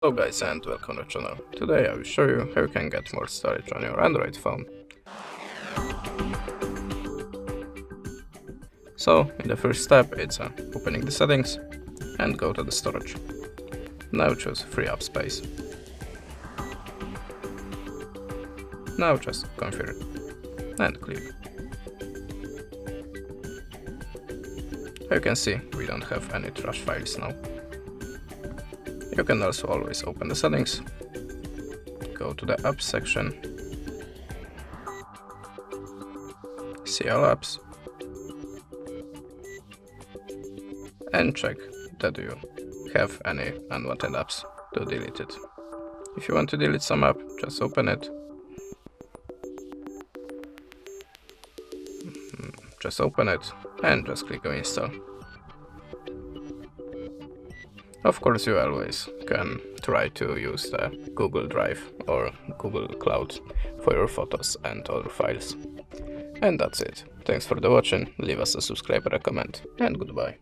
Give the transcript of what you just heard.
Hello guys and welcome to the channel. Today I will show you how you can get more storage on your Android phone. So in the first step it's opening the settings and go to the storage. Now choose free up space. Now just configure it and click. You can see we don't have any trash files now. You can also always open the settings, go to the apps section, see all apps, and check that you have any unwanted apps to delete it. If you want to delete some app, just open it. Just open it and just click on install. Of course, you always can try to use the Google Drive or Google Cloud for your photos and other files. And that's it. Thanks for the watching, leave us a subscribe or a comment, and goodbye.